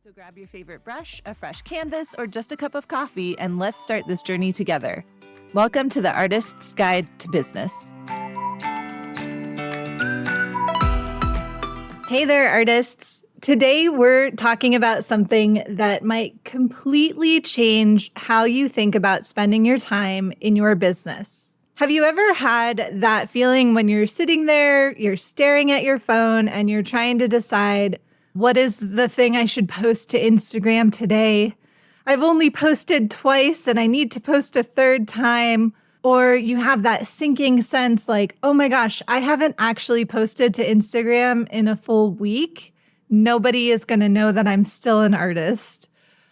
So grab your favorite brush, a fresh canvas, or just a cup of coffee, and let's start this journey together. Welcome to the Artist's Guide to Business. Hey there, artists. Today we're talking about something that might completely change how you think about spending your time in your business. Have you ever had that feeling when you're sitting there, you're staring at your phone, and you're trying to decide, what is the thing I should post to Instagram today? I've only posted twice and I need to post a third time. Or you have that sinking sense like, oh my gosh, I haven't actually posted to Instagram in a full week. Nobody is going to know that I'm still an artist.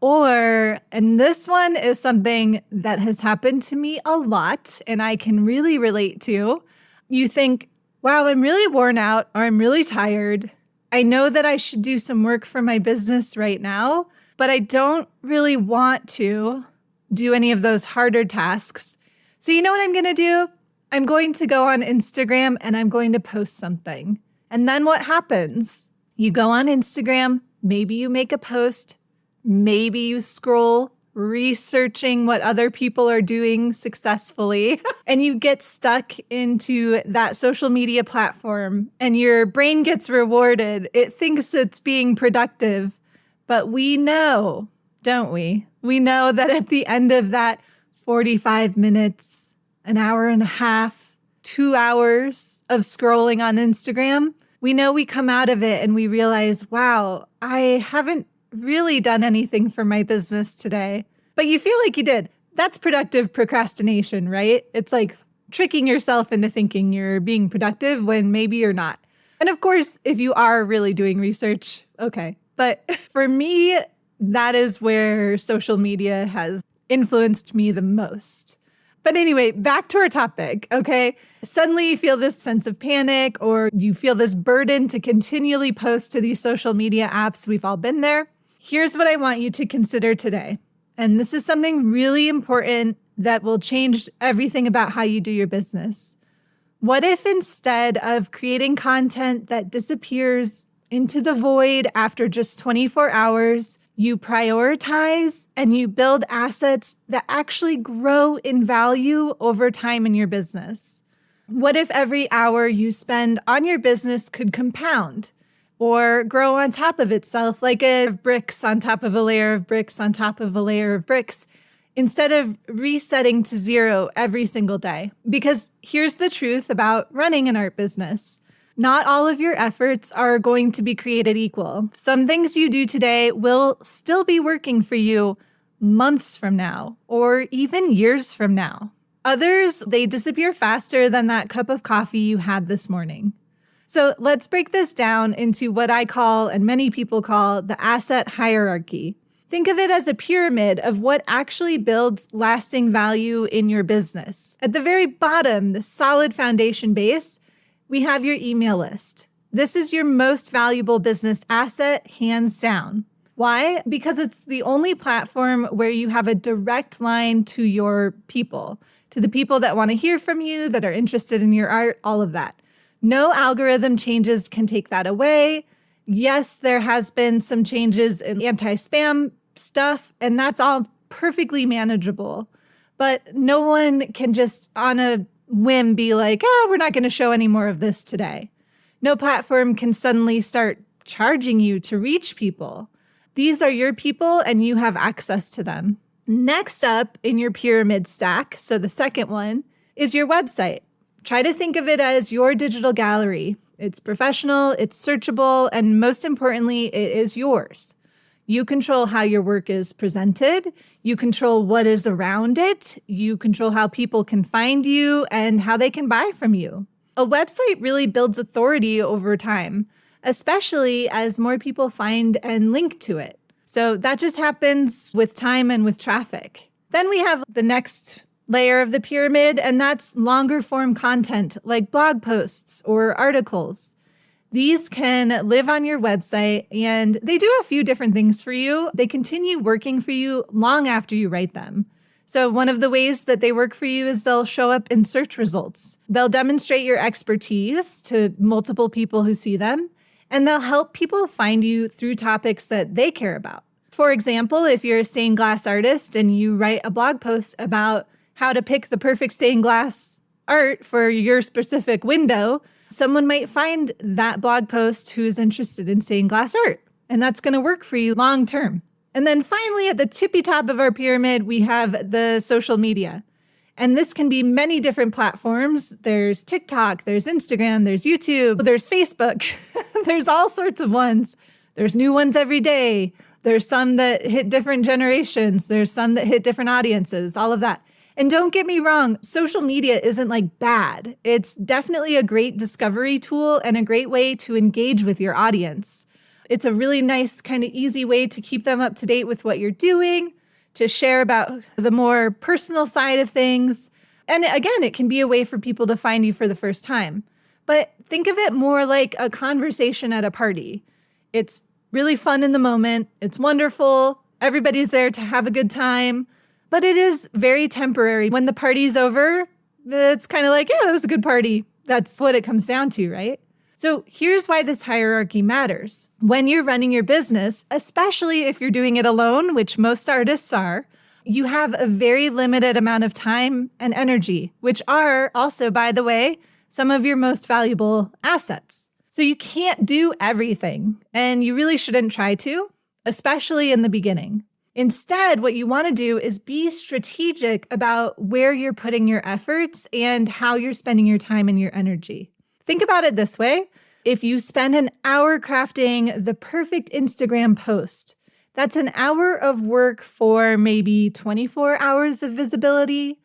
Or, and this one is something that has happened to me a lot and I can really relate to. You think, wow, I'm really worn out or I'm really tired. I know that I should do some work for my business right now, but I don't really want to do any of those harder tasks. So you know what I'm going to do? I'm going to go on Instagram and I'm going to post something. And then what happens? You go on Instagram, maybe you make a post, maybe you scroll, researching what other people are doing successfully, and you get stuck into that social media platform and your brain gets rewarded. It thinks it's being productive, but we know, don't we? We know that at the end of that 45 minutes, an hour and a half, 2 hours of scrolling on Instagram, we know we come out of it and we realize, wow, I haven't really done anything for my business today. But you feel like you did. That's productive procrastination, right? It's like tricking yourself into thinking you're being productive when maybe you're not. And of course, if you are really doing research, okay. But for me, that is where social media has influenced me the most. But anyway, back to our topic, okay? Suddenly you feel this sense of panic or you feel this burden to continually post to these social media apps. We've all been there. Here's what I want you to consider today. And this is something really important that will change everything about how you do your business. What if instead of creating content that disappears into the void after just 24 hours, you prioritize and you build assets that actually grow in value over time in your business? What if every hour you spend on your business could compound or grow on top of itself like a bricks on top of a layer of bricks on top of a layer of bricks, instead of resetting to zero every single day? Because here's the truth about running an art business. Not all of your efforts are going to be created equal. Some things you do today will still be working for you months from now, or even years from now. Others, they disappear faster than that cup of coffee you had this morning. So let's break this down into what I call, and many people call, the asset hierarchy. Think of it as a pyramid of what actually builds lasting value in your business. At the very bottom, the solid foundation base, we have your email list. This is your most valuable business asset, hands down. Why? Because it's the only platform where you have a direct line to your people, to the people that want to hear from you, that are interested in your art, all of that. No algorithm changes can take that away. Yes, there has been some changes in anti-spam stuff, and that's all perfectly manageable. But no one can just on a whim be like, we're not going to show any more of this today. No platform can suddenly start charging you to reach people. These are your people and you have access to them. Next up in your pyramid stack, so the second one, is your website. Try to think of it as your digital gallery. It's professional, it's searchable, and most importantly, it is yours. You control how your work is presented. You control what is around it. You control how people can find you and how they can buy from you. A website really builds authority over time, especially as more people find and link to it. So that just happens with time and with traffic. Then we have the next layer of the pyramid, and that's longer form content like blog posts or articles. These can live on your website and they do a few different things for you. They continue working for you long after you write them. So one of the ways that they work for you is they'll show up in search results. They'll demonstrate your expertise to multiple people who see them. and they'll help people find you through topics that they care about. For example, if you're a stained glass artist and you write a blog post about how to pick the perfect stained glass art for your specific window, someone might find that blog post who is interested in stained glass art, and that's going to work for you long term. And then finally, at the tippy top of our pyramid, we have the social media. And this can be many different platforms. There's TikTok, there's Instagram, there's YouTube, there's Facebook. There's all sorts of ones. There's new ones every day. There's some that hit different generations. There's some that hit different audiences, all of that. And don't get me wrong, social media isn't like bad. It's definitely a great discovery tool and a great way to engage with your audience. It's a really nice, kind of easy way to keep them up to date with what you're doing, to share about the more personal side of things. And again, it can be a way for people to find you for the first time. But think of it more like a conversation at a party. It's really fun in the moment. It's wonderful. Everybody's there to have a good time. But it is very temporary. When the party's over, it's kind of like, yeah, it was a good party. That's what it comes down to, right? So here's why this hierarchy matters. When you're running your business, especially if you're doing it alone, which most artists are, you have a very limited amount of time and energy, which are also, by the way, some of your most valuable assets. So you can't do everything, and you really shouldn't try to, especially in the beginning. Instead, what you want to do is be strategic about where you're putting your efforts and how you're spending your time and your energy. Think about it this way. If you spend an hour crafting the perfect Instagram post, that's an hour of work for maybe 24 hours of visibility,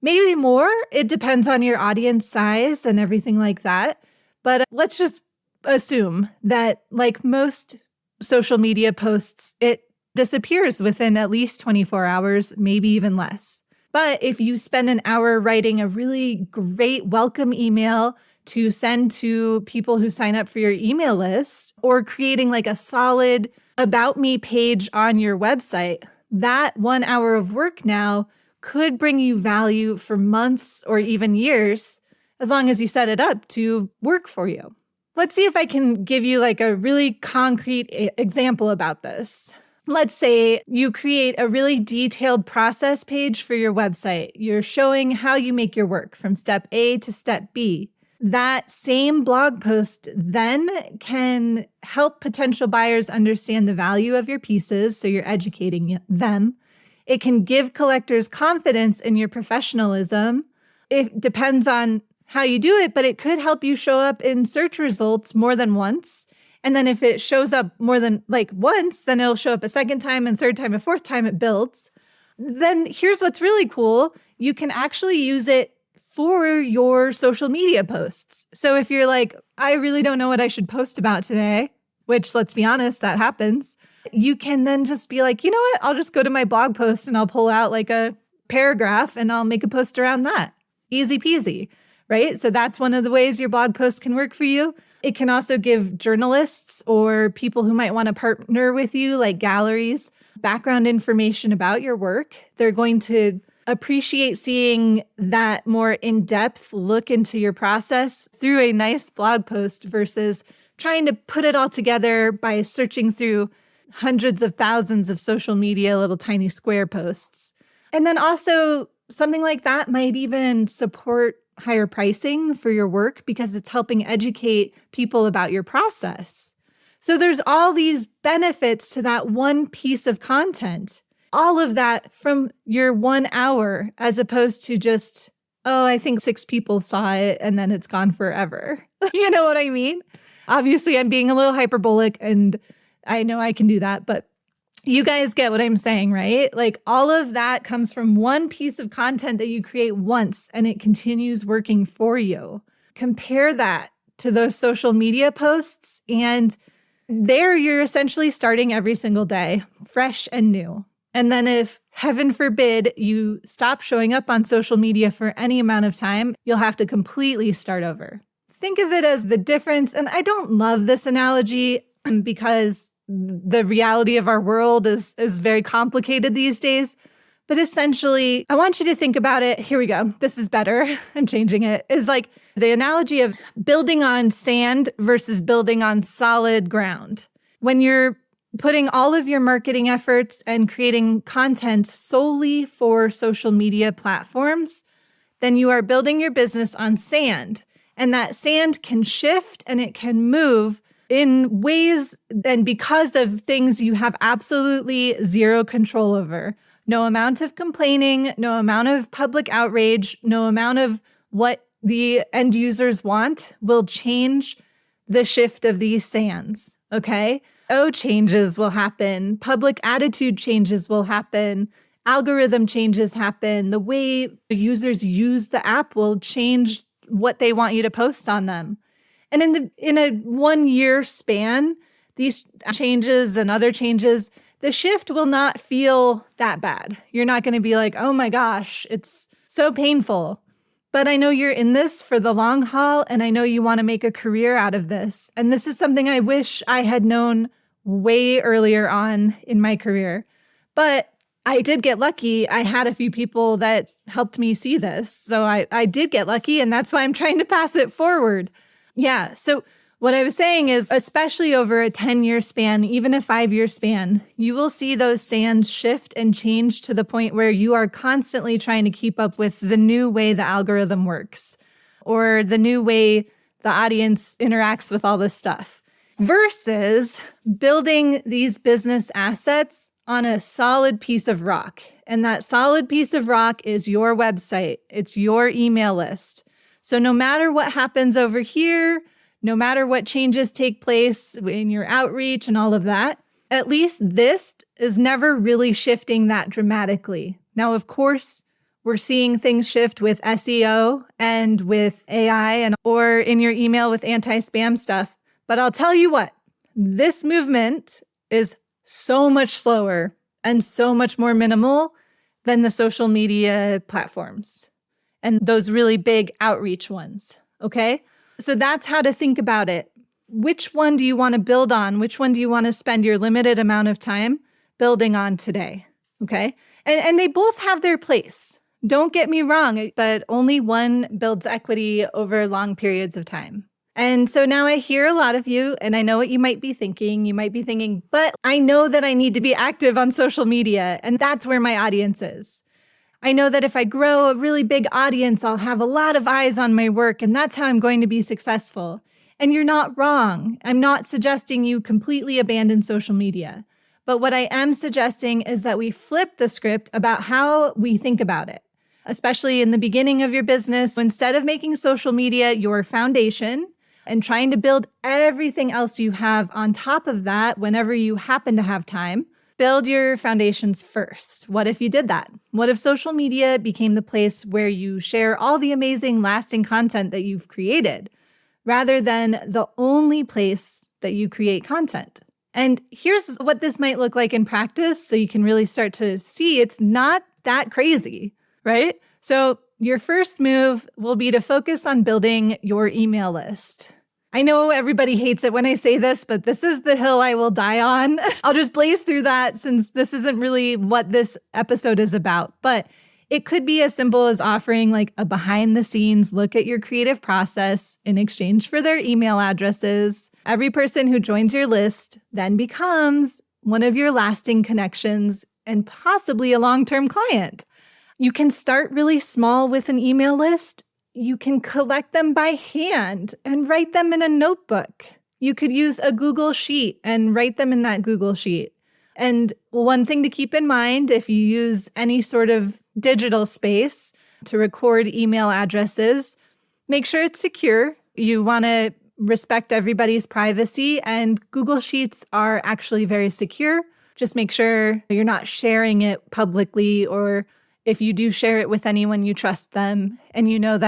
maybe more. It depends on your audience size and everything like that. But let's just assume that, like most social media posts, it disappears within at least 24 hours, maybe even less. But if you spend an hour writing a really great welcome email to send to people who sign up for your email list, or creating like a solid About Me page on your website, that 1 hour of work now could bring you value for months or even years, as long as you set it up to work for you. Let's see if I can give you like a really concrete example about this. Let's say you create a really detailed process page for your website. You're showing how you make your work from step A to step B. That same blog post then can help potential buyers understand the value of your pieces, so you're educating them. It can give collectors confidence in your professionalism. It depends on how you do it, but it could help you show up in search results more than once. And then if it shows up more than like once, then it'll show up a second time and third time and fourth time it builds. Then here's what's really cool. You can actually use it for your social media posts. So if you're like, I really don't know what I should post about today, which, let's be honest, that happens, you can then just be like, you know what, I'll just go to my blog post and I'll pull out like a paragraph and I'll make a post around that. Easy peasy, right? So that's one of the ways your blog post can work for you. It can also give journalists or people who might want to partner with you, like galleries, background information about your work. They're going to appreciate seeing that more in-depth look into your process through a nice blog post versus trying to put it all together by searching through hundreds of thousands of social media little tiny square posts. And then also something like that might even support higher pricing for your work because it's helping educate people about your process. So there's all these benefits to that one piece of content. All of that from your 1 hour, as opposed to just, oh, I think 6 people saw it and then it's gone forever. You know what I mean? Obviously, I'm being a little hyperbolic and I know I can do that, but you guys get what I'm saying, right? Like all of that comes from one piece of content that you create once and it continues working for you. Compare that to those social media posts and there you're essentially starting every single day, fresh and new. And then if, heaven forbid, you stop showing up on social media for any amount of time, you'll have to completely start over. Think of it as the difference. And I don't love this analogy because the reality of our world is very complicated these days. But essentially, I want you to think about it. Here we go. This is better. I'm changing it. Is like the analogy of building on sand versus building on solid ground. When you're putting all of your marketing efforts and creating content solely for social media platforms, then you are building your business on sand. And that sand can shift and it can move in ways and because of things you have absolutely zero control over. No amount of complaining, no amount of public outrage, no amount of what the end users want will change the shift of these sands, okay? Changes will happen. Public attitude changes will happen. Algorithm changes happen. The way users use the app will change what they want you to post on them. And in a 1 year span, these changes and other changes, the shift will not feel that bad. You're not going to be like, oh my gosh, it's so painful. But I know you're in this for the long haul, and I know you want to make a career out of this. And this is something I wish I had known way earlier on in my career. But I did get lucky. I had a few people that helped me see this. So I did get lucky, and that's why I'm trying to pass it forward. Yeah. So what I was saying is, especially over a 10-year span, even a 5-year span, you will see those sands shift and change to the point where you are constantly trying to keep up with the new way the algorithm works or the new way the audience interacts with all this stuff versus building these business assets on a solid piece of rock. And that solid piece of rock is your website. It's your email list. So no matter what happens over here, no matter what changes take place in your outreach and all of that, at least this is never really shifting that dramatically. Now, of course, we're seeing things shift with SEO and with AI or in your email with anti-spam stuff. But I'll tell you what, this movement is so much slower and so much more minimal than the social media platforms and those really big outreach ones, okay? So that's how to think about it. Which one do you want to build on? Which one do you want to spend your limited amount of time building on today? Okay. And they both have their place. Don't get me wrong, but only one builds equity over long periods of time. And so now I hear a lot of you, and I know what you might be thinking. You might be thinking, but I know that I need to be active on social media, and that's where my audience is. I know that if I grow a really big audience, I'll have a lot of eyes on my work, and that's how I'm going to be successful. And you're not wrong. I'm not suggesting you completely abandon social media. But what I am suggesting is that we flip the script about how we think about it, especially in the beginning of your business. Instead of making social media your foundation and trying to build everything else you have on top of that whenever you happen to have time, build your foundations first. What if you did that? What if social media became the place where you share all the amazing, lasting content that you've created, rather than the only place that you create content? And here's what this might look like in practice, so you can really start to see it's not that crazy, right? So your first move will be to focus on building your email list. I know everybody hates it when I say this, but this is the hill I will die on. I'll just blaze through that since this isn't really what this episode is about. But it could be as simple as offering like a behind the scenes look at your creative process in exchange for their email addresses. Every person who joins your list then becomes one of your lasting connections and possibly a long-term client. You can start really small with an email list. You can collect them by hand and write them in a notebook. You could use a Google Sheet and write them in that Google Sheet. And one thing to keep in mind, if you use any sort of digital space to record email addresses, make sure it's secure. You want to respect everybody's privacy, and Google Sheets are actually very secure. Just make sure you're not sharing it publicly, or if you do share it with anyone, you trust them and you know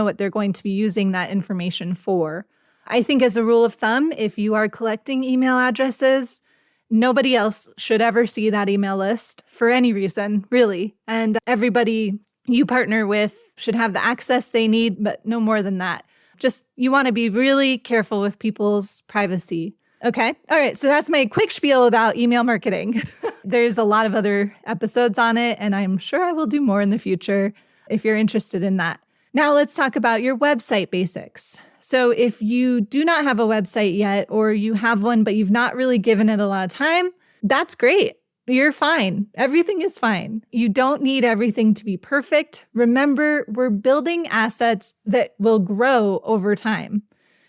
what they're going to be using that information for. I think as a rule of thumb, if you are collecting email addresses, nobody else should ever see that email list for any reason, really. And everybody you partner with should have the access they need, but no more than that. Just, you want to be really careful with people's privacy. Okay. All right. So that's my quick spiel about email marketing. There's a lot of other episodes on it, and I'm sure I will do more in the future if you're interested in that. Now let's talk about your website basics. So if you do not have a website yet, or you have one, but you've not really given it a lot of time, that's great. You're fine. Everything is fine. You don't need everything to be perfect. Remember, we're building assets that will grow over time.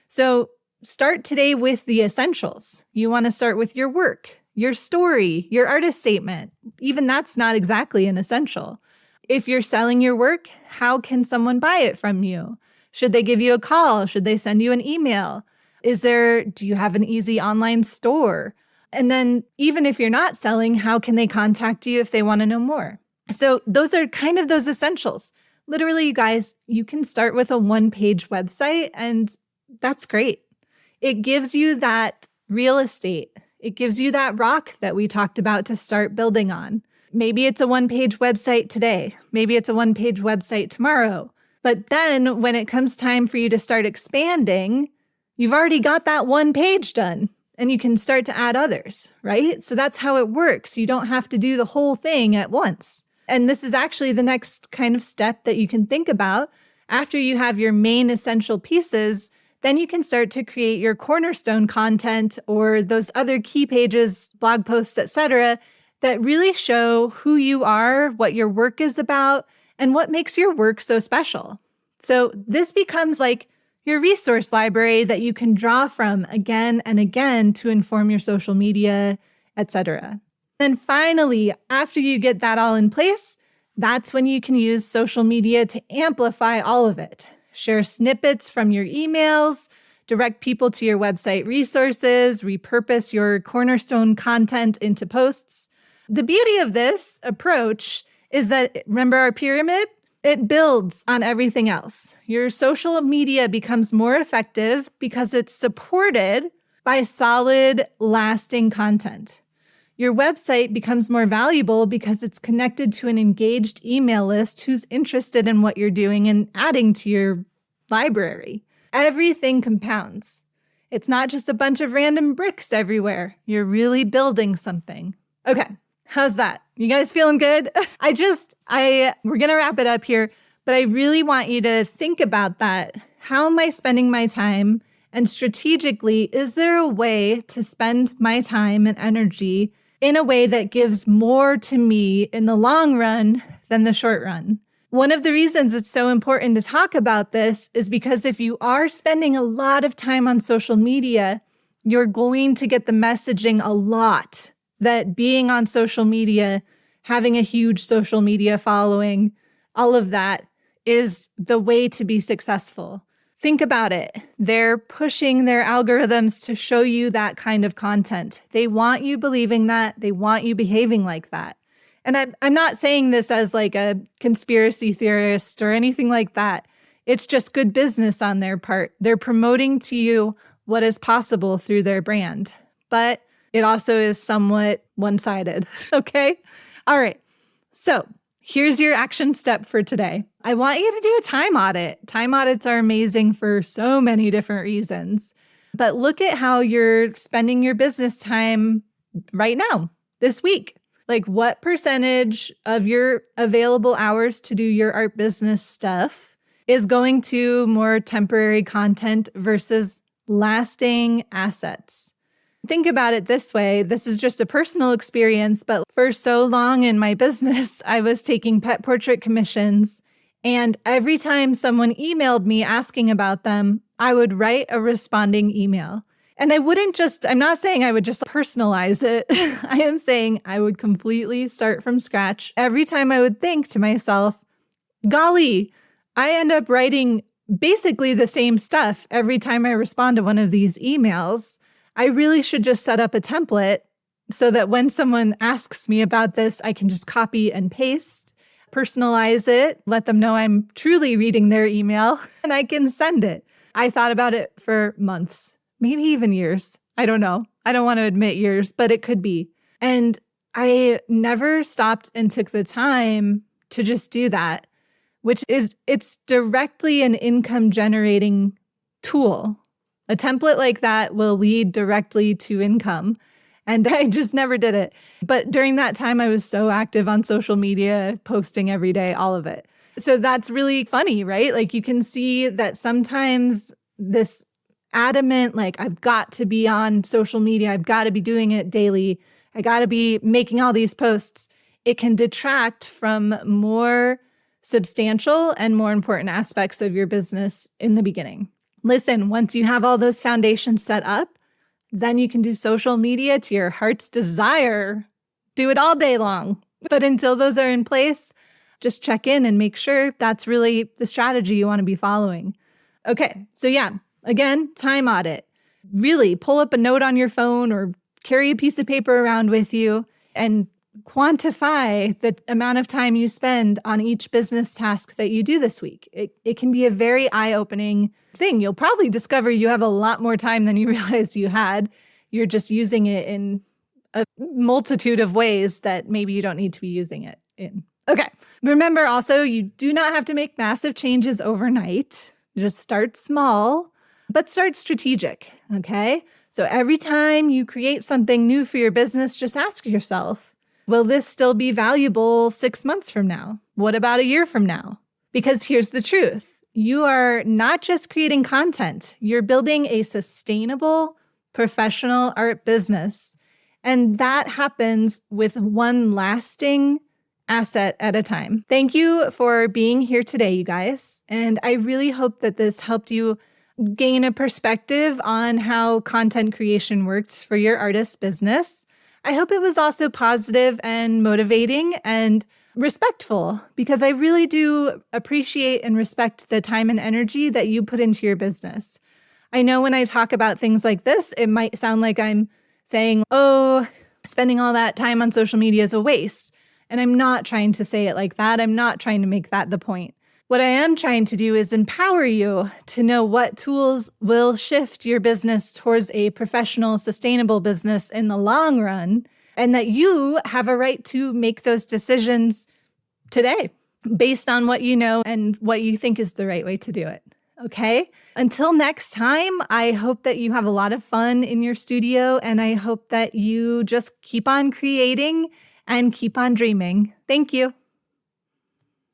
So start today with the essentials. You want to start with your work, your story, your artist statement. Even that's not exactly an essential. If you're selling your work, how can someone buy it from you? Should they give you a call? Should they send you an email? Do you have an easy online store? And then even if you're not selling, how can they contact you if they want to know more? So those are kind of those essentials. Literally, you guys, you can start with a one-page website, and that's great. It gives you that real estate. It gives you that rock that we talked about to start building on. Maybe it's a one-page website today. Maybe it's a one-page website tomorrow. But then when it comes time for you to start expanding, you've already got that one page done. And you can start to add others, right? So that's how it works. You don't have to do the whole thing at once. And this is actually the next kind of step that you can think about. After you have your main essential pieces, then you can start to create your cornerstone content or those other key pages, blog posts, etc., that really show who you are, what your work is about, and what makes your work so special. So this becomes like your resource library that you can draw from again and again to inform your social media, etc. Then finally, after you get that all in place, that's when you can use social media to amplify all of it. Share snippets from your emails, direct people to your website resources, repurpose your cornerstone content into posts. The beauty of this approach is that, remember our pyramid? It builds on everything else. Your social media becomes more effective because it's supported by solid, lasting content. Your website becomes more valuable because it's connected to an engaged email list who's interested in what you're doing and adding to your library. Everything compounds. It's not just a bunch of random bricks everywhere. You're really building something. Okay. How's that? You guys feeling good? We're going to wrap it up here, but I really want you to think about that. How am I spending my time? And strategically, is there a way to spend my time and energy in a way that gives more to me in the long run than the short run? One of the reasons it's so important to talk about this is because if you are spending a lot of time on social media, you're going to get the messaging a lot that being on social media, having a huge social media following, all of that is the way to be successful. Think about it. They're pushing their algorithms to show you that kind of content. They want you believing that. They want you behaving like that. And I'm not saying this as like a conspiracy theorist or anything like that. It's just good business on their part. They're promoting to you what is possible through their brand. But it also is somewhat one-sided, okay? All right, so here's your action step for today. I want you to do a time audit. Time audits are amazing for so many different reasons, but look at how you're spending your business time right now, this week. Like what percentage of your available hours to do your art business stuff is going to more temporary content versus lasting assets? Think about it this way. This is just a personal experience, but for so long in my business, I was taking pet portrait commissions. And every time someone emailed me asking about them, I would write a responding email. And I'm not saying I would just personalize it. I am saying I would completely start from scratch. Every time I would think to myself, golly, I end up writing basically the same stuff every time I respond to one of these emails. I really should just set up a template so that when someone asks me about this, I can just copy and paste, personalize it, let them know I'm truly reading their email, and I can send it. I thought about it for months, maybe even years. I don't know. I don't want to admit years, but it could be. And I never stopped and took the time to just do that, it's directly an income generating tool. A template like that will lead directly to income. And I just never did it. But during that time, I was so active on social media, posting every day, all of it. So that's really funny, right? Like you can see that sometimes this adamant, like, I've got to be on social media, I've got to be doing it daily, I got to be making all these posts, it can detract from more substantial and more important aspects of your business in the beginning. Listen, once you have all those foundations set up, then you can do social media to your heart's desire. Do it all day long. But until those are in place, just check in and make sure that's really the strategy you want to be following. Okay, so yeah, again, time audit. Really pull up a note on your phone or carry a piece of paper around with you and quantify the amount of time you spend on each business task that you do this week. It can be a very eye-opening thing. You'll probably discover you have a lot more time than you realized you had. You're just using it in a multitude of ways that maybe you don't need to be using it in. Okay. Remember also, you do not have to make massive changes overnight. Just start small, but start strategic. Okay. So every time you create something new for your business, just ask yourself, will this still be valuable 6 months from now? What about a year from now? Because here's the truth. You are not just creating content. You're building a sustainable, professional art business. And that happens with one lasting asset at a time. Thank you for being here today, you guys. And I really hope that this helped you gain a perspective on how content creation works for your artist business. I hope it was also positive and motivating and respectful, because I really do appreciate and respect the time and energy that you put into your business. I know when I talk about things like this, it might sound like I'm saying, oh, spending all that time on social media is a waste. And I'm not trying to say it like that. I'm not trying to make that the point. What I am trying to do is empower you to know what tools will shift your business towards a professional, sustainable business in the long run, and that you have a right to make those decisions today based on what you know and what you think is the right way to do it. Okay? Until next time, I hope that you have a lot of fun in your studio, and I hope that you just keep on creating and keep on dreaming. Thank you.